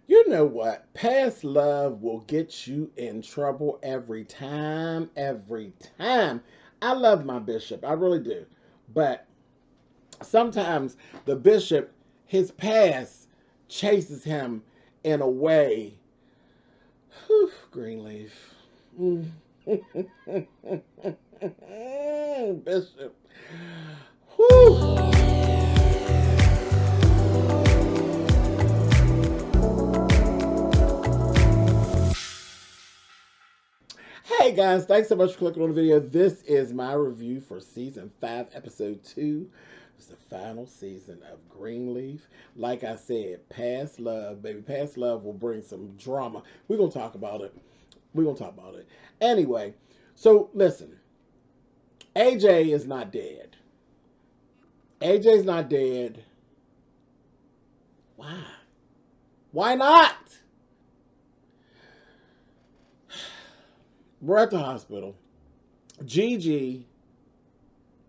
You know what? Past love will get you in trouble every time, every time. I love my bishop, I really do. But sometimes the bishop, his past chases him in a way. Whew, Greenleaf. Mm. Bishop. Whew. Hey guys, thanks so much for clicking on the video. This is my review for season 5, episode 2. It's the final season of Greenleaf. Like I said, past love, baby. Past love will bring some drama. We're going to talk about it. We're going to talk about it. Anyway, so listen. AJ is not dead. AJ's not dead. Why? Why not? We're at the hospital. Gigi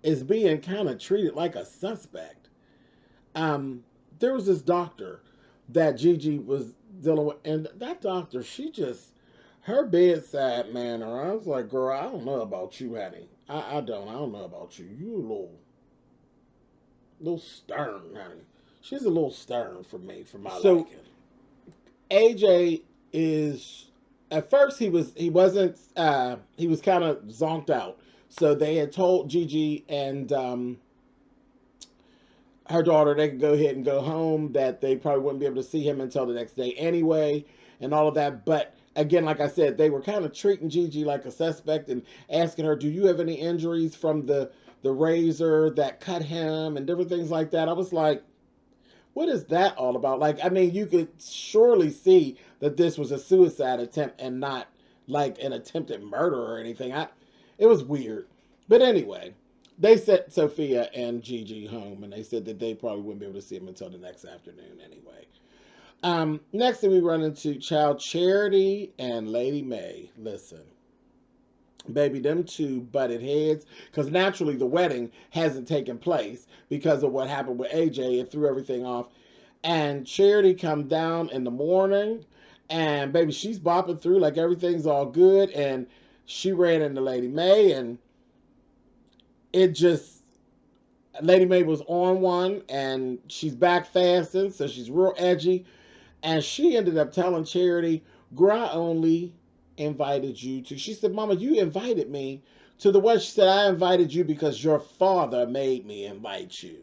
is being kind of treated like a suspect. There was this doctor that Gigi was dealing with, and that doctor, her bedside manner, I was like, girl, I don't know about you, honey. I don't know about you. You a little stern, honey. She's a little stern for me, for my liking. AJ is, at first he was kind of zonked out. So they had told Gigi and her daughter they could go ahead and go home, that they probably wouldn't be able to see him until the next day anyway, and all of that. But again, like I said, they were kind of treating Gigi like a suspect and asking her, do you have any injuries from the razor that cut him and different things like that. I was like, what is that all about? Like, I mean, you could surely see that this was a suicide attempt and not like an attempted murder or anything. It was weird. But anyway, they sent Sophia and Gigi home, and they said that they probably wouldn't be able to see him until the next afternoon anyway. Next thing we run into Child Charity and Lady Mae. Listen, baby, them two butted heads, because naturally the wedding hasn't taken place because of what happened with AJ. It threw everything off. And Charity come down in the morning, and baby, she's bopping through like everything's all good, and she ran into Lady Mae, and it just, Lady Mae was on one, and she's back fasting, so she's real edgy. And she ended up telling Charity, girl, I only invited you to, she said, Mama, you invited me to the wedding. She said, I invited you because your father made me invite you.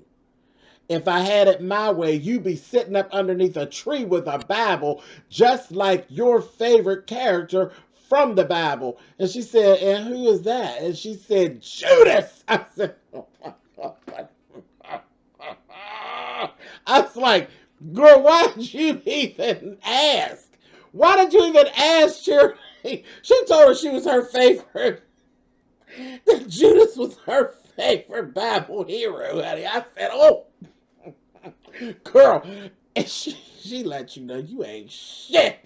If I had it my way, you'd be sitting up underneath a tree with a Bible, just like your favorite character from the Bible. And she said, and who is that? And she said, Judas. I said, oh my God. I was like, girl, why did you even ask? Why did you even ask her? She told her she was her favorite. That Judas was her favorite Bible hero, honey. I said, oh, girl. And she let you know you ain't shit.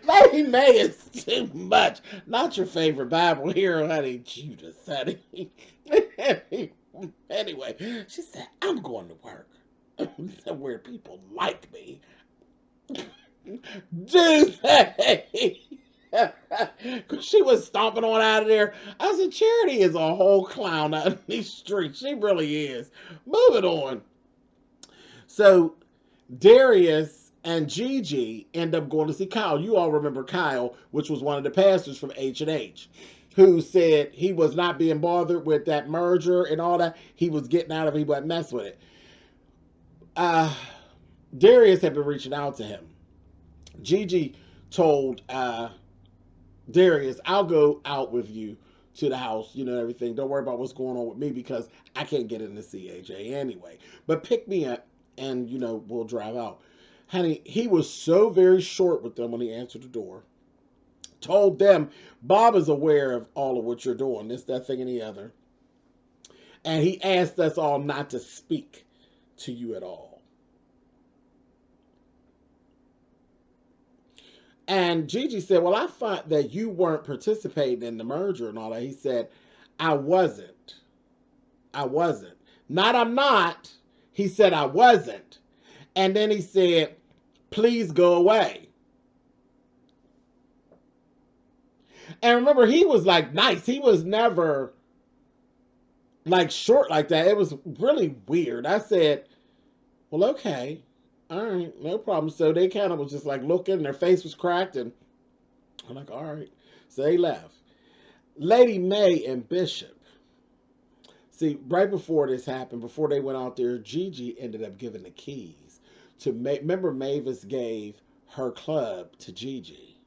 Lady Mae is too much. Not your favorite Bible hero, honey. Judas, honey. Anyway, she said, I'm going to work where people like me. Dude, she was stomping on out of there. I said, Charity is a whole clown out in these streets. She really is. Moving on. So Darius and Gigi end up going to see Kyle. You all remember Kyle, which was one of the pastors from H&H, who said he was not being bothered with that merger and all that. He was getting out of it. He wasn't messing with it. Darius had been reaching out to him. Gigi told Darius, I'll go out with you to the house, you know, everything. Don't worry about what's going on with me because I can't get in to see AJ anyway. But pick me up and, you know, we'll drive out. Honey, he was so very short with them when he answered the door. Told them, Bob is aware of all of what you're doing, this, that, thing, and the other. And he asked us all not to speak to you at all. And Gigi said, well, I thought that you weren't participating in the merger and all that. He said, I wasn't. I wasn't. Not I'm not. He said I wasn't. And then he said, please go away. And remember, he was like nice. He was never like short like that. It was really weird. I said, well, okay. All right, no problem. So they kind of was just like looking, and their face was cracked, and I'm like, all right. So they left. Lady Mae and Bishop. See, right before this happened, before they went out there, Gigi ended up giving the keys to remember Mavis gave her club to Gigi.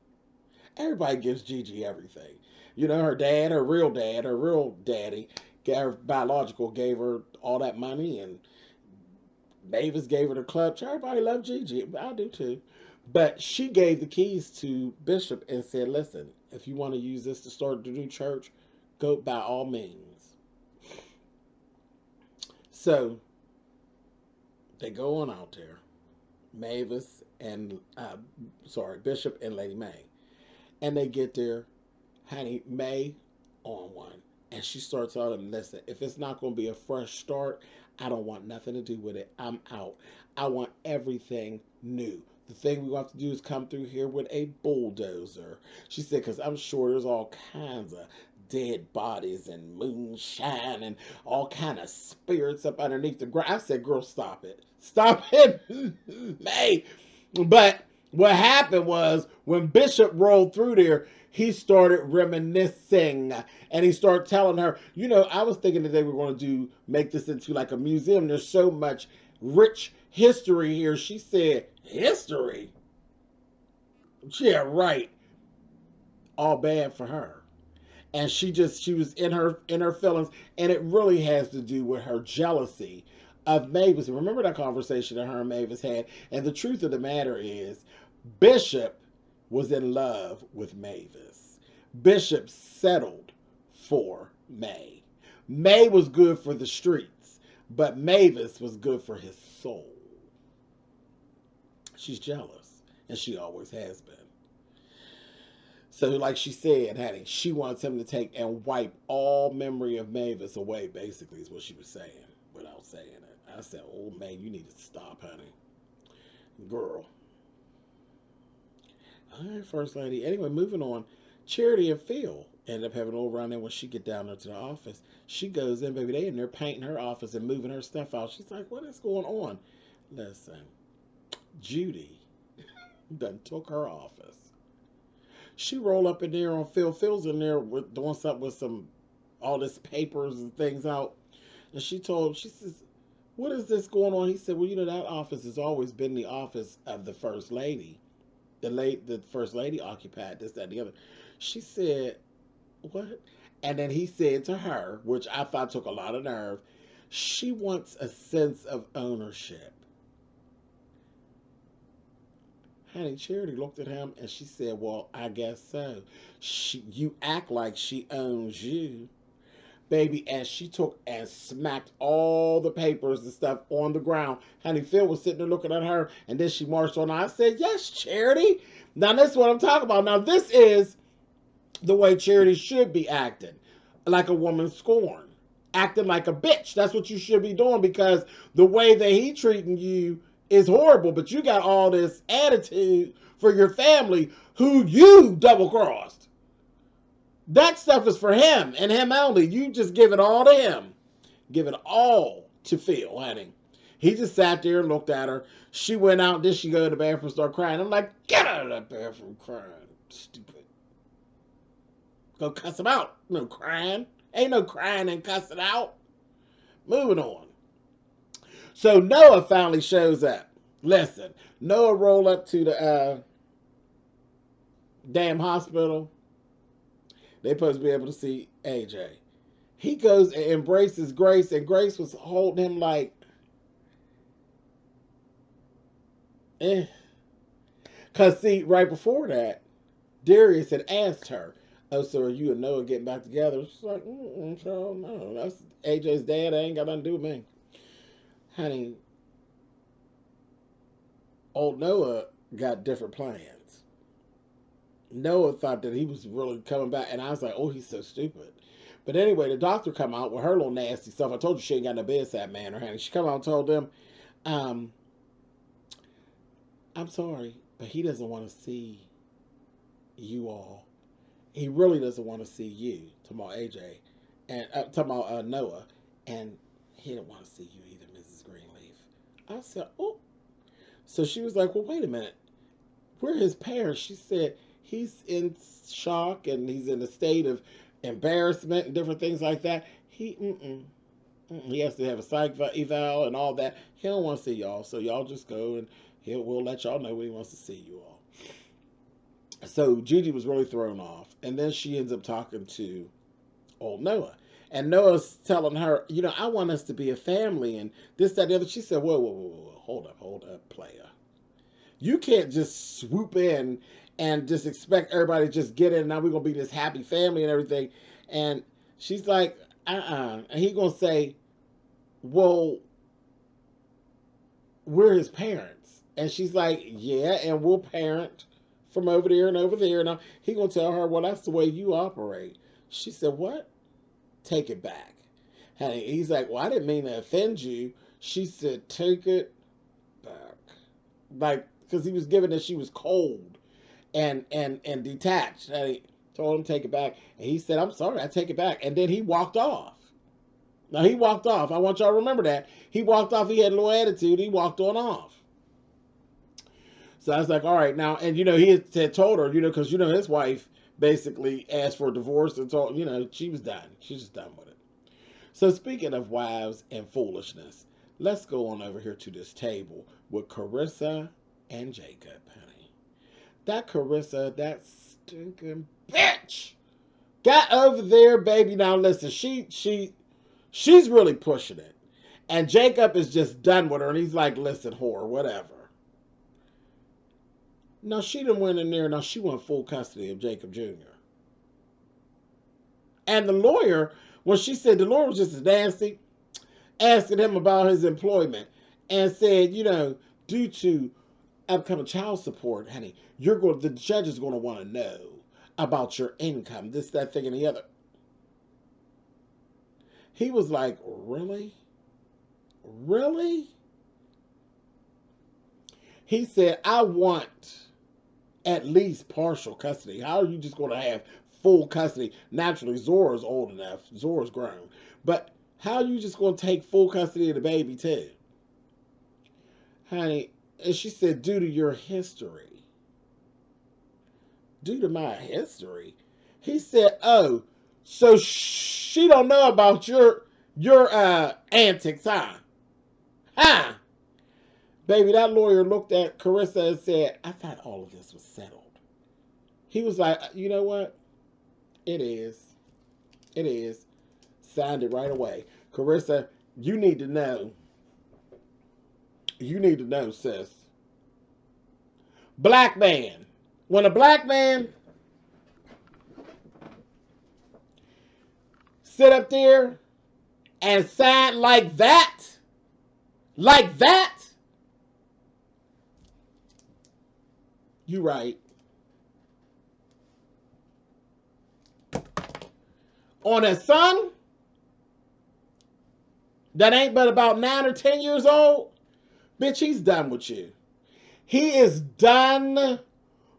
Everybody gives Gigi everything. You know, her dad, her real daddy, her biological, gave her all that money, and Mavis gave her the club. Everybody loved Gigi. I do too. But she gave the keys to Bishop and said, listen, if you want to use this to start the new church, go by all means. So they go on out there. Mavis and, Bishop and Lady Mae. And they get there, honey, Mae on one. And she starts telling them, listen, if it's not going to be a fresh start, I don't want nothing to do with it. I'm out. I want everything new. The thing we have to do is come through here with a bulldozer. She said, because I'm sure there's all kinds of dead bodies and moonshine and all kind of spirits up underneath the ground. I said, girl, stop it. Stop it, Mae. But what happened was when Bishop rolled through there, he started reminiscing, and he started telling her, you know, I was thinking that they were going to make this into like a museum. There's so much rich history here. She said, history? Yeah, right. All bad for her. And she was in her feelings, and it really has to do with her jealousy of Mavis. Remember that conversation that her and Mavis had? And the truth of the matter is, Bishop was in love with Mavis. Bishop settled for Mae. Mae was good for the streets, but Mavis was good for his soul. She's jealous, and she always has been. So like she said, honey, she wants him to take and wipe all memory of Mavis away, basically, is what she was saying, without saying it. I said, oh, Mae, you need to stop, honey. Girl. All right, First Lady. Anyway, moving on. Charity and Phil end up having a little run in when she get down there to the office. She goes in, baby, they in there painting her office and moving her stuff out. She's like, what is going on? Listen, Judy done took her office. She roll up in there on Phil. Phil's in there doing something with all this papers and things out. And she says, what is this going on? He said, well, you know, that office has always been the office of the First Lady. The First Lady occupied this, that, and the other. She said, what? And then he said to her, which I thought took a lot of nerve, she wants a sense of ownership. Honey, Charity looked at him and she said, well, I guess so. You act like she owns you. Baby, and she took and smacked all the papers and stuff on the ground. Honey, Phil was sitting there looking at her, and then she marched on. I said, yes, Charity. Now, this is what I'm talking about. Now, this is the way Charity should be acting. Like a woman scorned. Acting like a bitch. That's what you should be doing, because the way that he treating you is horrible, but you got all this attitude for your family who you double-crossed. That stuff is for him and him only. You just give it all to him. Give it all to Phil, honey. He just sat there and looked at her. She went out, then she go to the bathroom and start crying. I'm like, get out of that bathroom crying, stupid. Go cuss him out. No crying. Ain't no crying and cussing out. Moving on. So Noah finally shows up. Listen, Noah roll up to the damn hospital. They supposed to be able to see AJ. He goes and embraces Grace, and Grace was holding him like, Because, see, right before that, Darius had asked her, oh, so are you and Noah getting back together? She's like, so no, that's AJ's dad. I ain't got nothing to do with me. Honey, old Noah got different plans. Noah thought that he was really coming back, and I was like, oh, he's so stupid. But anyway, the doctor come out with her little nasty stuff. I told you she ain't got no bedside manner, honey. She come out and told them, I'm sorry, but he doesn't want to see you all. He really doesn't want to see you, talking about AJ, and talking about Noah, and he didn't want to see you either, Mrs. Greenleaf. I said, oh. So she was like, well, wait a minute. We're his parents. She said he's in shock and he's in a state of embarrassment and different things like that. He has to have a psych eval and all that. He don't want to see y'all, so y'all just go and we'll let y'all know when he wants to see you all. So Gigi was really thrown off, and then she ends up talking to old Noah. And Noah's telling her, you know, I want us to be a family and this, that, the other. She said, whoa, hold up, player. You can't just swoop in and just expect everybody to just get in and now we're going to be this happy family and everything. And she's like, And he's going to say, well, we're his parents. And she's like, yeah, and we'll parent from over there and over there. And he's going to tell her, well, that's the way you operate. She said, what? Take it back. And he's like, well, I didn't mean to offend you. She said, take it back. Like, because he was given that she was cold and detached. And he told him to take it back. And he said, I'm sorry, I take it back. And then he walked off. Now, he walked off. I want y'all to remember that. He walked off. He had a little attitude. He walked on off. So I was like, all right, now, and, you know, he had told her, you know, because, you know, his wife basically asked for a divorce and told, you know, she was done. She's just done with it. So speaking of wives and foolishness, let's go on over here to this table with Carissa and Jacob, honey. That Carissa, that stinking bitch, got over there, baby. Now listen, she's really pushing it. And Jacob is just done with her, and he's like, listen, whore, whatever. Now, she done went in there. Now, she won full custody of Jacob Jr. And the lawyer, when she said the lawyer was just as nasty, asking him about his employment and said, you know, due to upcoming child support, honey, the judge is going to want to know about your income, this, that, thing, and the other. He was like, really? Really? He said, I want at least partial custody. How are you just going to have full custody? Naturally, Zora's old enough. Zora's grown. But how are you just going to take full custody of the baby too? Honey, and she said, due to your history. Due to my history? He said, oh, so she don't know about your antics, huh? Huh? Baby, that lawyer looked at Carissa and said, I thought all of this was settled. He was like, you know what? It is. It is. Signed it right away. Carissa, you need to know. You need to know, sis. Black man. When a black man sit up there and sign like that, you right. On a son that ain't but about 9 or 10 years old, bitch, he's done with you. He is done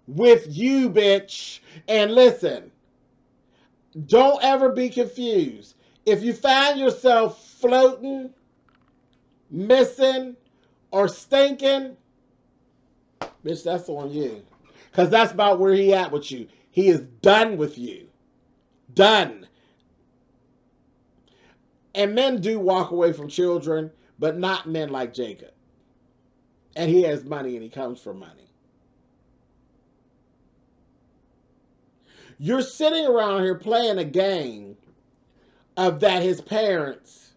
with you, bitch. And listen, don't ever be confused. If you find yourself floating, missing, or stinking, bitch, that's on you. Because that's about where he at with you. He is done with you. Done. And men do walk away from children, but not men like Jacob. And he has money and he comes for money. You're sitting around here playing a game of that his parents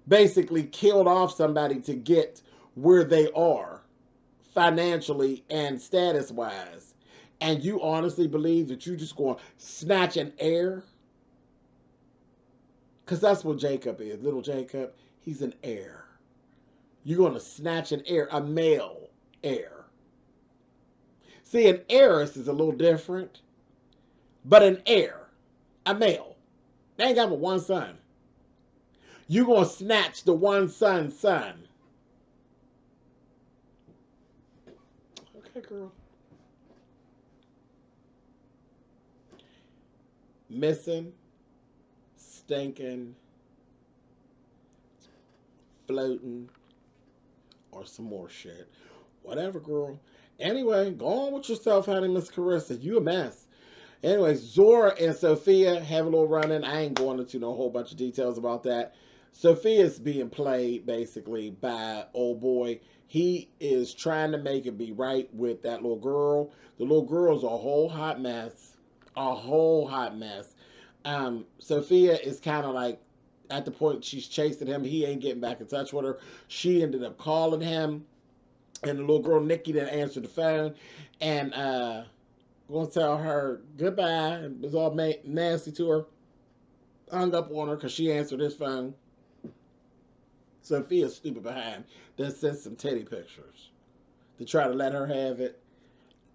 basically killed off somebody to get where they are financially and status-wise. And you honestly believe that you're just going to snatch an heir? Because that's what Jacob is. Little Jacob, he's an heir. You're going to snatch an heir, a male heir. See, an heiress is a little different. But an heir, a male, they ain't got but one son. You're going to snatch the one son's son. Okay, girl. Missing, stinking, floating, or some more shit. Whatever, girl. Anyway, go on with yourself, honey, Miss Carissa. You a mess. Anyways, Zora and Sophia have a little run-in. I ain't going into no whole bunch of details about that. Sophia's being played basically by old boy. He is trying to make it be right with that little girl. The little girl's a whole hot mess. A whole hot mess. Sophia is kind of like at the point she's chasing him. He ain't getting back in touch with her. She ended up calling him, and the little girl Nikki didn't answer the phone, and gonna tell her goodbye. It was all nasty to her. Hung up on her because she answered his phone. Sophia's stupid behind then sent some teddy pictures to try to let her have it.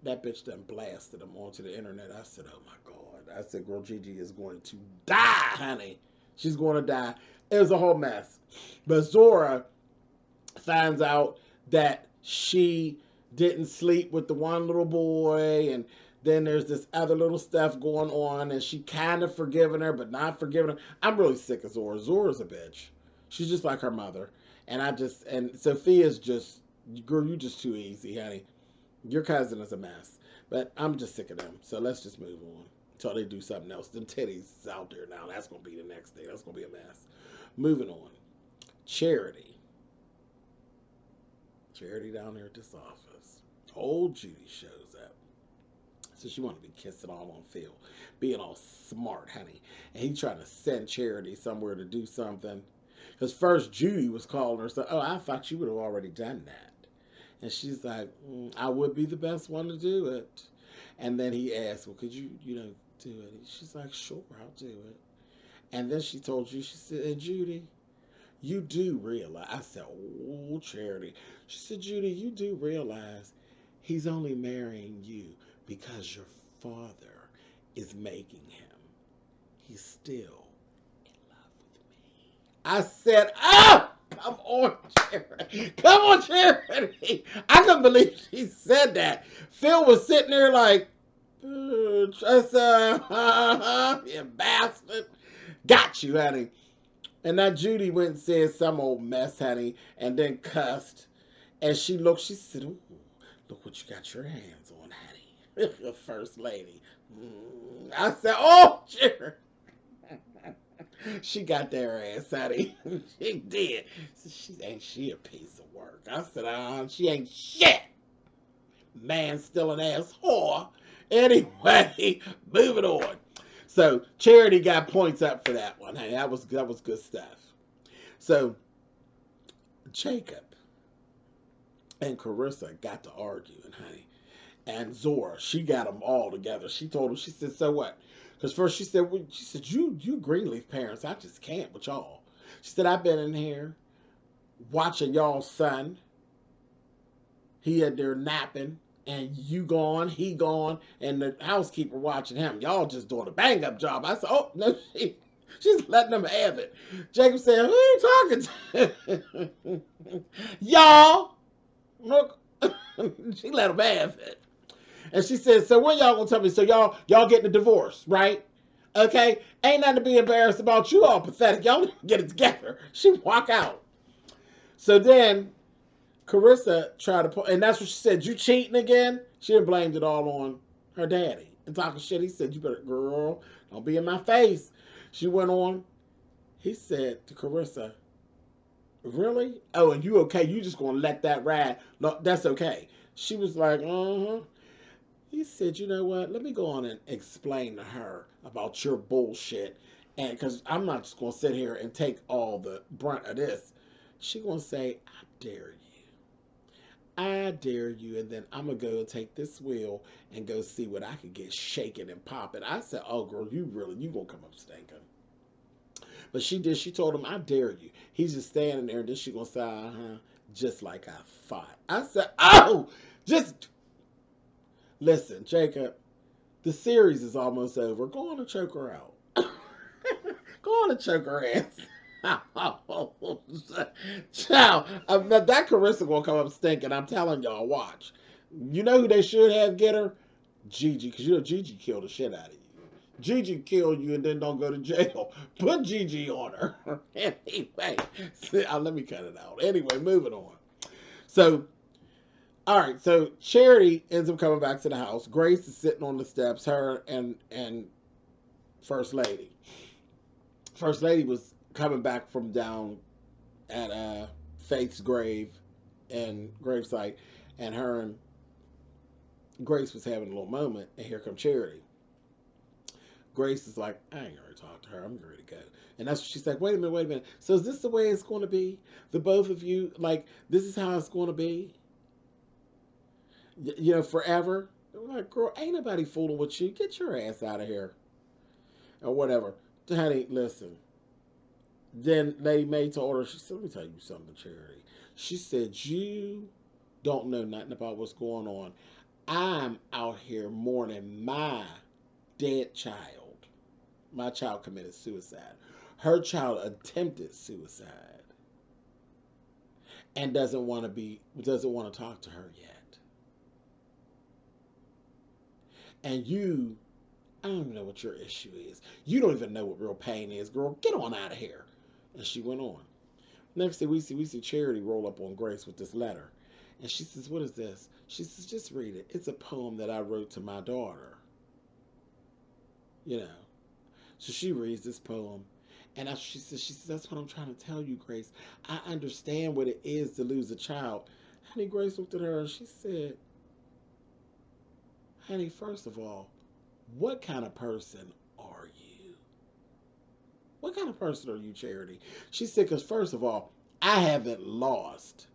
That bitch done blasted them onto the internet. I said, oh my God. I said, girl, Gigi is going to die, honey. She's going to die. It was a whole mess. But Zora finds out that she didn't sleep with the one little boy, and then there's this other little stuff going on, and she kind of forgiving her, but not forgiving her. I'm really sick of Zora. Zora's a bitch. She's just like her mother. And Sophia's just, girl, you just too easy, honey. Your cousin is a mess. But I'm just sick of them. So let's just move on until they do something else. Them titties out there now. That's going to be the next day. That's going to be a mess. Moving on. Charity. Charity down there at this office. Old Judy shows up. So she want to be kissing all on Phil. Being all smart, honey. And he trying to send Charity somewhere to do something. Because first Judy was calling her. So, oh, I thought you would have already done that. And she's like, I would be the best one to do it. And then he asked, well, could you, do it? She's like, sure, I'll do it. And then she told you, she said, and Judy, you do realize. I said, oh, Charity. She said, Judy, you do realize he's only marrying you because your father is making him. He's still in love with me. I said, oh! Come on, Charity. Come on, Charity. I couldn't believe she said that. Phil was sitting there like, Tressa, you bastard. Got you, honey. And that Judy went and said some old mess, honey, and then cussed. And she looked, she said, ooh, look what you got your hands on, honey. The first lady. I said, oh, Charity. She got their ass, honey. She did. Ain't she a piece of work? I said, she ain't shit. Man, still an ass whore. Anyway, moving on. So Charity got points up for that one. Hey, that was good stuff. So Jacob and Carissa got to arguing, honey. And Zora, she got them all together. She told him, she said, so what? Because first she said, you Greenleaf parents, I just can't with y'all. She said, I've been in here watching y'all's son. He had there napping, and you gone, he gone, and the housekeeper watching him. Y'all just doing a bang-up job. I said, oh, no, she's letting them have it. Jacob said, who are you talking to? Y'all. Look, she let them have it. And she said, so when y'all gonna tell me? So y'all getting a divorce, right? Okay? Ain't nothing to be embarrassed about. You all pathetic. Y'all get it together. She walk out. So then Carissa tried to, and that's what she said, you cheating again? She blamed it all on her daddy. And talking shit, he said, you better, girl, don't be in my face. She went on. He said to Carissa, really? Oh, and you okay? You just gonna let that ride? No, that's okay. She was like, He said, you know what? Let me go on and explain to her about your bullshit. And because I'm not just going to sit here and take all the brunt of this. She going to say, I dare you. I dare you. And then I'm going to go and take this wheel and go see what I could get shaking and popping. I said, oh, girl, you going to come up stinking. But she did. She told him, I dare you. He's just standing there. And then she going to say, just like I thought. I said, oh, just... Listen, Jacob, the series is almost over. Go on and choke her out. Go on and choke her ass. Child, that Carissa gonna come up stinking. I'm telling y'all, watch. You know who they should have get her? Gigi, because you know Gigi killed the shit out of you. Gigi killed you and then don't go to jail. Put Gigi on her. Anyway, let me cut it out. Anyway, moving on. So, all right. So Charity ends up coming back to the house. Grace is sitting on the steps. Her and First Lady. First Lady was coming back from down at Faith's grave and gravesite, and her and Grace was having a little moment, and here come Charity. Grace is like, I ain't gonna talk to her. I'm ready to go. And that's what she's like, wait a minute. So is this the way it's going to be? The both of you, like, this is how it's going to be? You know, forever? I'm like, girl, ain't nobody fooling with you. Get your ass out of here. Or whatever. Honey, listen. Then Lady Mae told her, she said, let me tell you something, Charity. She said, you don't know nothing about what's going on. I'm out here mourning my dead child. My child committed suicide. Her child attempted suicide. And doesn't want to talk to her yet. And you, I don't even know what your issue is. You don't even know what real pain is, girl. Get on out of here. And she went on. Next thing we see Charity roll up on Grace with this letter. And she says, what is this? She says, just read it. It's a poem that I wrote to my daughter. You know. So she reads this poem. And she says, that's what I'm trying to tell you, Grace. I understand what it is to lose a child. Honey, Grace looked at her and she said, honey, first of all, what kind of person are you? What kind of person are you, Charity? She said, because first of all, I haven't lost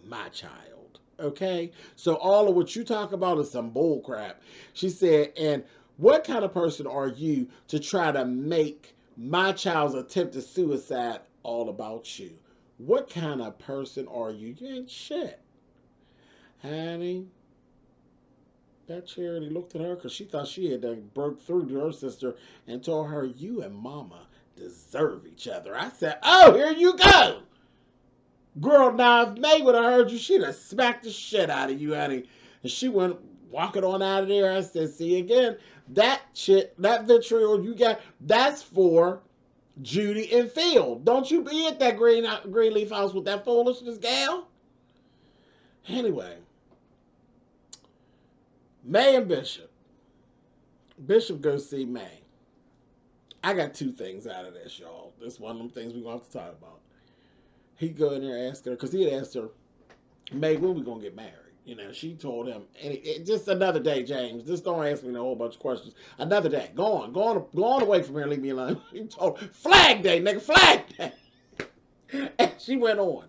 my child. Okay? So all of what you talk about is some bull crap. She said, and what kind of person are you to try to make my child's attempted suicide all about you? What kind of person are you? You ain't shit. Honey, that Charity looked at her because she thought she had done broke through to her sister and told her, you and Mama deserve each other. I said, oh, here you go. Girl, now if Mae would have heard you, she'd have smacked the shit out of you, honey. And she went walking on out of there. I said, see again, that shit, that vitriol you got, that's for Judy and Phil. Don't you be at that Greenleaf house with that foolishness, gal. Anyway, Mae and Bishop. Bishop goes see Mae. I got two things out of this, y'all. This is one of them things we're going to have to talk about. He go in there asking her, because he had asked her, Mae, when we going to get married? You know, she told him, and just another day, James. Just don't ask me a whole bunch of questions. Another day. Go on away from here and leave me alone. He told her, Flag Day, nigga, Flag Day. And she went on.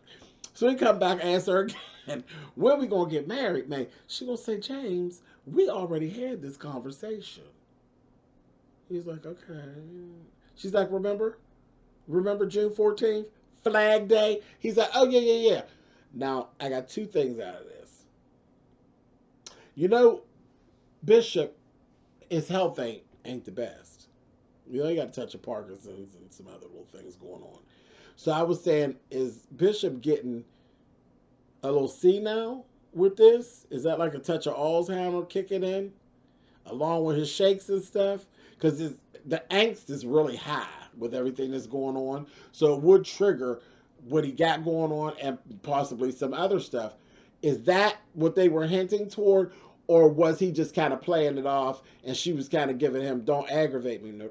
So he come back and ask her again, when we going to get married, Mae? She going to say, James, we already had this conversation. He's like, okay. She's like, remember June 14th? Flag Day? He's like, oh, yeah. Now, I got two things out of this. You know, Bishop, his health ain't the best. You know, he got a touch of Parkinson's and some other little things going on. So I was saying, is Bishop getting a little senile with this? Is that like a touch of Alzheimer kicking in? Along with his shakes and stuff? Because the angst is really high with everything that's going on. So it would trigger what he got going on and possibly some other stuff. Is that what they were hinting toward? Or was he just kind of playing it off and she was kind of giving him, don't aggravate me,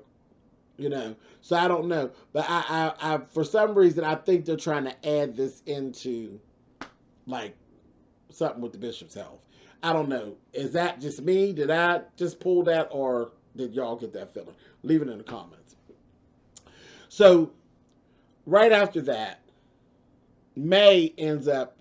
you know? So I don't know. But I for some reason, I think they're trying to add this into, like, something with the Bishop's health. I don't know. Is that just me? Did I just pull that? Or did y'all get that feeling? Leave it in the comments. So, right after that, Mae ends up,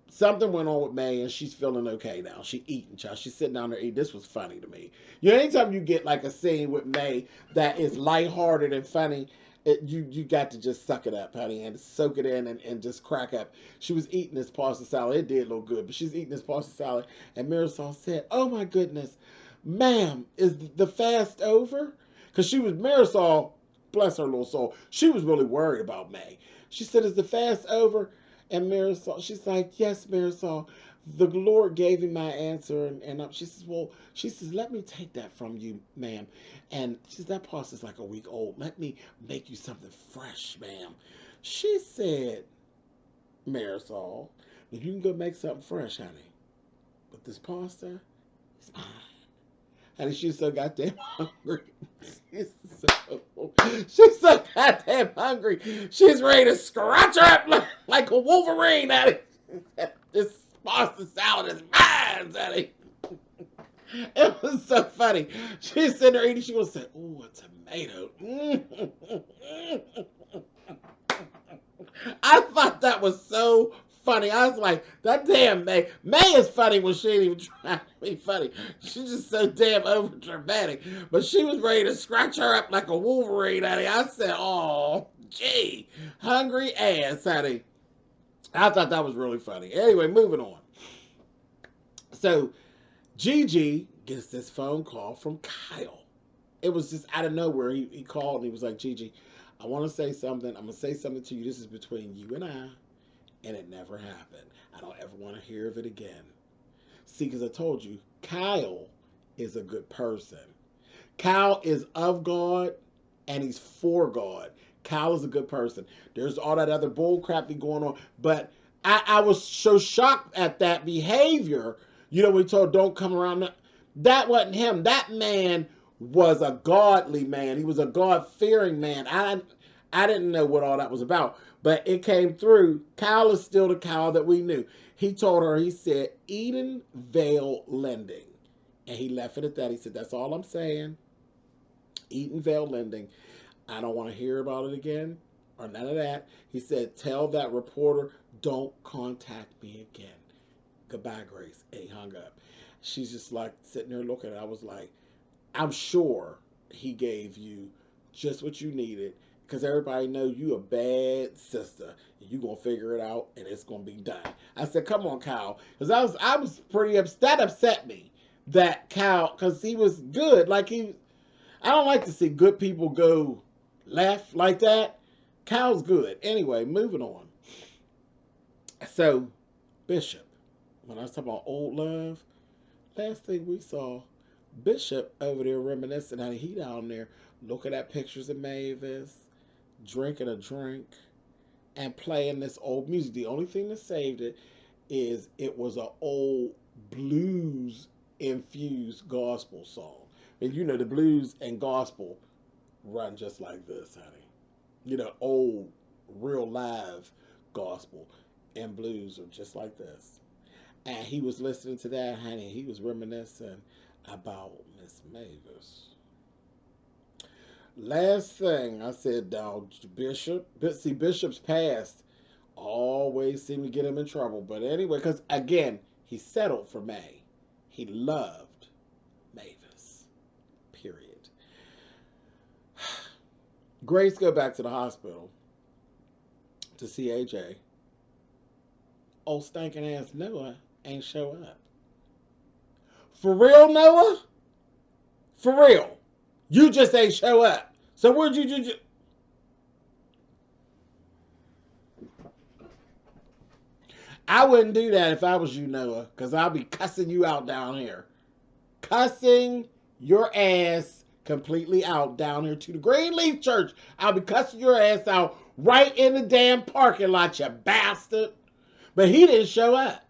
something went on with Mae and she's feeling okay now. She's eating, child. She's sitting down there eating. This was funny to me. You know, anytime you get like a scene with Mae that is lighthearted and funny, you got to just suck it up, honey, and soak it in and just crack up. She was eating this pasta salad. It did look good, but she's eating this pasta salad. And Marisol said, oh my goodness, ma'am, is the fast over? Because Marisol, bless her little soul, she was really worried about Mae. She said, is the fast over? And Marisol, she's like, yes, Marisol, The Lord gave me my answer, and she says, well, she says, let me take that from you, ma'am. And she says, that pasta's like a week old. Let me make you something fresh, ma'am. She said, Marisol, if you can go make something fresh, honey, but this pasta is mine. Honey, she's so goddamn hungry. She's so goddamn hungry. She's ready to scratch her up like a Wolverine, honey. This pasta salad is mine, honey. It was so funny. She's sitting there eating. She was saying, "Ooh, a tomato." I thought that was so funny. I was like, that damn May. May is funny when she ain't even trying to be funny. She's just so damn over dramatic. But she was ready to scratch her up like a Wolverine, honey. I said, oh, gee, hungry ass, honey. I thought that was really funny. Anyway, moving on. So Gigi gets this phone call from Kyle. It was just out of nowhere. He called and he was like, Gigi, I want to say something. I'm going to say something to you. This is between you and I. And it never happened. I don't ever want to hear of it again. See, because I told you, Kyle is a good person. Kyle is of God, and he's for God. Kyle is a good person. There's all that other bull crap going on. But I was so shocked at that behavior. You know, we told don't come around. That wasn't him. That man was a godly man. He was a God-fearing man. I didn't know what all that was about. But it came through. Kyle is still the Kyle that we knew. He told her, he said, Edenvale Lending. And he left it at that. He said, that's all I'm saying. Edenvale Lending. I don't want to hear about it again or none of that. He said, tell that reporter, don't contact me again. Goodbye, Grace. And he hung up. She's just like sitting there looking. I was like, I'm sure he gave you just what you needed. Because everybody knows you a bad sister. And you going to figure it out and it's going to be done. I said, come on, Kyle. Because I was pretty upset. That upset me. That Kyle, because he was good. Like I don't like to see good people go left like that. Kyle's good. Anyway, moving on. So, Bishop. When I was talking about old love, last thing we saw, Bishop over there reminiscing how he down there looking at pictures of Mavis, drinking a drink, and playing this old music. The only thing that saved it is it was an old blues-infused gospel song. And you know, the blues and gospel run just like this, honey. You know, old, real live gospel and blues are just like this. And he was listening to that, honey. He was reminiscing about Miss Mavis. Last thing I said, dog, Bishop. See, Bishop's past always seemed to get him in trouble. But anyway, because again, he settled for May. He loved Mavis. Period. Grace go back to the hospital to see AJ. Old stinking ass Noah ain't show up. For real, Noah? For real. You just ain't show up. So where'd you do? I wouldn't do that if I was you, Noah, because I'll be cussing you out down here. Cussing your ass completely out down here to the Greenleaf Church. I'll be cussing your ass out right in the damn parking lot, you bastard. But he didn't show up.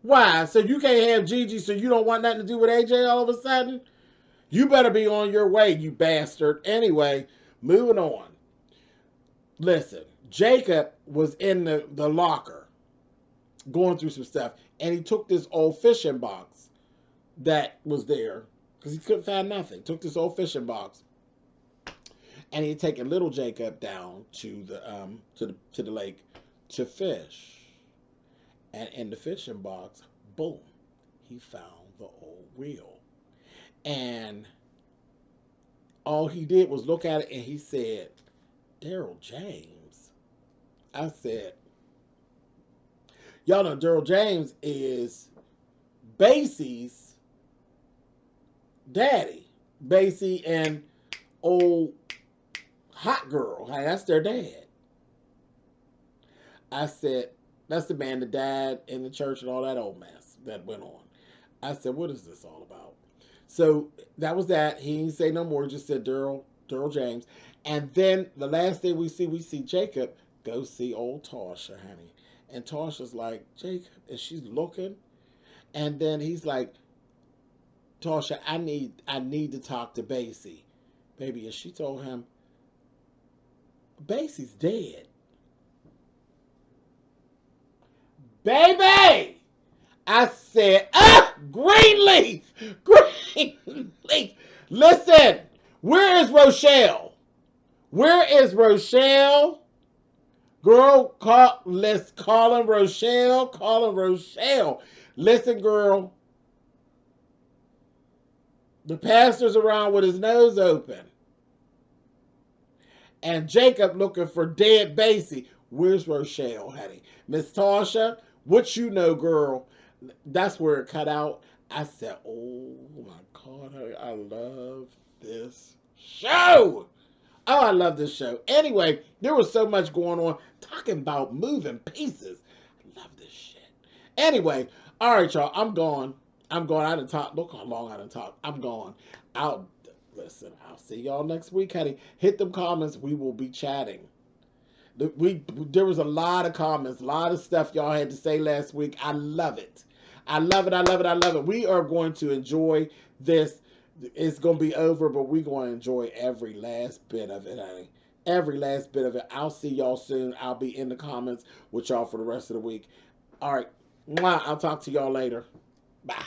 Why? So you can't have Gigi, so you don't want nothing to do with AJ all of a sudden? You better be on your way, you bastard. Anyway, moving on. Listen, Jacob was in the locker going through some stuff, and he took this old fishing box that was there because he couldn't find nothing. Took this old fishing box, and he had taken little Jacob down to the lake to fish. And in the fishing box, boom, he found the old reel. And all he did was look at it and he said, Daryl James. I said, y'all know Daryl James is Basie's daddy. Basie and old hot girl. Hey, that's their dad. I said, That's the man that died in the church and all that old mess that went on. I said, what is this all about? So that was that. He didn't say no more. Just said Daryl James. And then the last thing we see Jacob go see old Tasha, honey. And Tasha's like, Jacob, and she's looking. And then he's like, Tasha, I need to talk to Basie. Baby, and she told him, Basie's dead. Baby! I said, Greenleaf! Greenleaf! Listen, where is Rochelle? Where is Rochelle? Girl, let's call him Rochelle. Call him Rochelle. Listen, girl. The pastor's around with his nose open. And Jacob looking for dead Basie. Where's Rochelle, honey? Miss Tasha, what you know, girl? That's where it cut out. I said, oh my God, honey, I love this show. Oh, I love this show. Anyway, there was so much going on. Talking about moving pieces. I love this shit. Anyway, all right, y'all. I'm gone. I done talk. Look how long I done talk. I'm gone. I'll see y'all next week, honey. Hit them comments. We will be chatting. There was a lot of comments, a lot of stuff y'all had to say last week. I love it. I love it. I love it. I love it. We are going to enjoy this. It's going to be over, but we're going to enjoy every last bit of it, honey. Every last bit of it. I'll see y'all soon. I'll be in the comments with y'all for the rest of the week. All right. Mwah. I'll talk to y'all later. Bye.